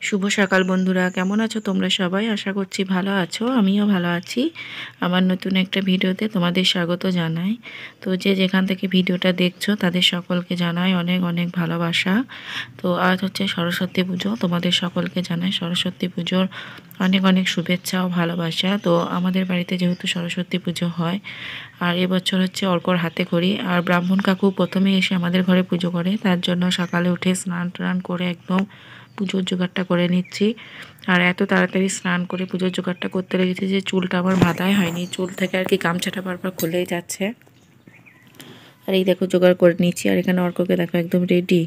শুভ সকাল বন্ধুরা, কেমন আছো তোমরা সবাই? আশা করছি ভালো আছো, আমিও ভালো আছি। আমার নতুন একটা ভিডিওতে তোমাদের স্বাগত জানাই। তো যে যেখান থেকে ভিডিওটা দেখছো তাদের সকলকে জানাই অনেক অনেক ভালোবাসা। তো আজ হচ্ছে সরস্বতী পুজো, তোমাদের সকলকে জানাই সরস্বতী পুজোর অনেক অনেক শুভেচ্ছা ও ভালোবাসা। তো আমাদের বাড়িতে যেহেতু সরস্বতী পুজো হয়, আর এবছর হচ্ছে অর্কর হাতে খড়ি, আর ব্রাহ্মণ কাকু প্রথমে এসে আমাদের ঘরে পুজো করে, তার জন্য সকালে উঠে স্নান টান করে একদম পুজোর জোগাড়টা করে নিচ্ছি। আর এত তাড়াতাড়ি স্নান করে পুজোর জোগাড়টা করতে লেগেছে যে চুলটা আমার বাঁধাই হয়নি, চুল থেকে আর কি গামছাটা বারবার খুলেই যাচ্ছে। আর এই দেখো জোগাড় করে নিচ্ছি। আর এখানে অর্ককে দেখো একদম রেডি।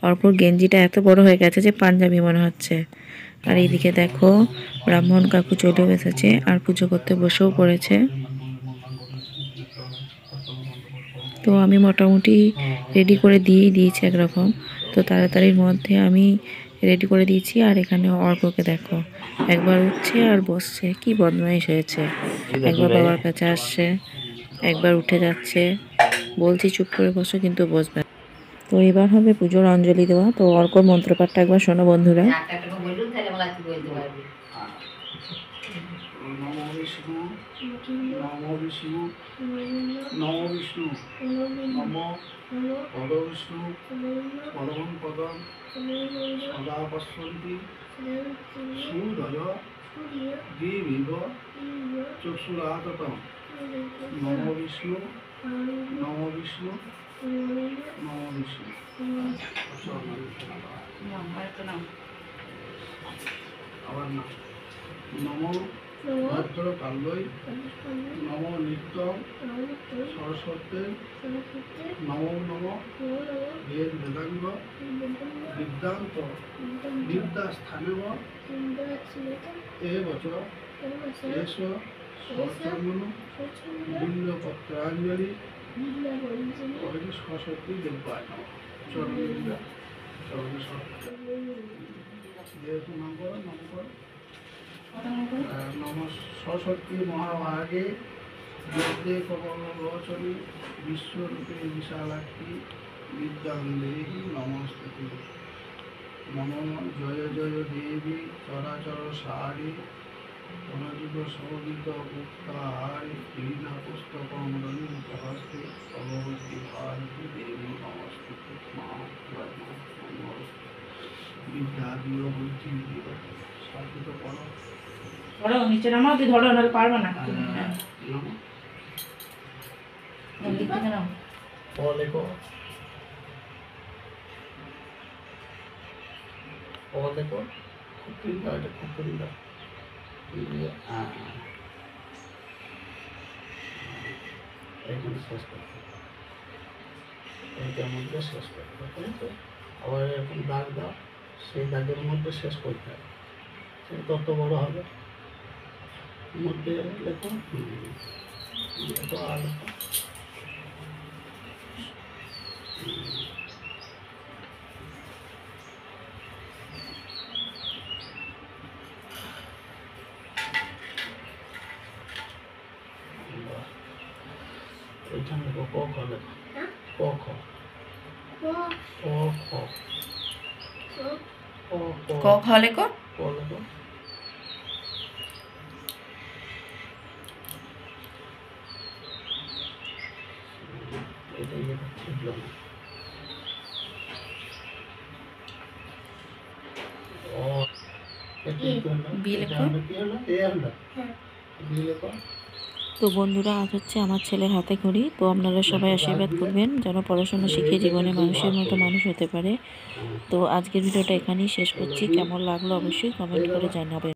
অর্কর গেঞ্জিটা এত বড় হয়ে গেছে যে পাঞ্জাবি মনে হচ্ছে। আর এইদিকে দেখো ব্রাহ্মণ কাকু চলেও এসেছে আর পুজো করতে বসেও পড়েছে। তো আমি মোটামুটি রেডি করে দিয়েই দিয়েছি একরকম। তো তাড়াতাড়ির মধ্যে আমি রেডি করে দিয়েছি। আর এখানে অর্ককে দেখো একবার উঠছে আর বসছে, কি বদমাইশ হয়েছে। একবার বাবার কাছে আসছে, একবার উঠে যাচ্ছে। বলছি চুপ করে বসো, কিন্তু বসবে না। তো এবার হবে পুজোর অঞ্জলি দেওয়া। তো অর্কর মন্ত্রপাঠটা একবার শোনো বন্ধুরা। নমো বিষ্ণু নমো বিষ্ণু নমো বিষ্ণু নমো পদবিষ্ণু পদম পদম সদা পশ্যন্তি সুদয় দিবিব চক্ষুরাততম নমো বিষ্ণু নমো বিষ্ণু নমো বিষ্ণু। আবার না নমো ভদ্র কাল্যই নমো নিত্যম সরস্বতী নমো নমো বেদ বেদাঙ্গ বিদ্যান্ত বিদ্যাস্থানেব এবচ এষ সচর্মণু বিল্লপত্রাঞ্জলি সরস্বতী দেবায় নমঃ। চরণবিদ্যা চরণ যেহেতু নাম করো নম সরস্বতী মহাভাগে যজ্ঞে কমলোচনী বিশ্বরূপে বিশালাক্ষী বিদ্যাং দেহি নমস্তুতে। নম জয় জয় দেবী চরাচর সারি অনজীব সৌগীত মুক্তাহারি লীলা পুস্তকম রঞ্জিত হস্তে ভগবতী ভারতী দেবী নমস্তুতে। মা বিদ্যা দিও বুদ্ধি দিও সাধিত করো। ধরো নিচে নামাও, তুই ধরো নাহলে পারবে না। এইখানে শেষ করতে এইটার মধ্যে শেষ করতে হবে, তো আবার এরকম দাগ দাও, সেই দাগের মধ্যে শেষ করতে হবে। সে তত বড় হবে মধ্যে লেখো লেখো আর লেখো। এইখানে ক খ লেখো, ক খ ক খ ক খ লেখো। ক লেখো। এটাই লেখো, বুঝলো না। বি লেখো। বি লেখো। তো বন্ধুরা, আজ হচ্ছে আমার ছেলের হাতে খড়ি। তো আপনারা সবাই আশীর্বাদ করবেন যেন পড়াশোনা শিখে জীবনে মানুষের মতো মানুষ হতে পারে। তো আজকের ভিডিওটা এখানেই শেষ করছি। কেমন লাগলো অবশ্যই কমেন্ট করে জানাবেন।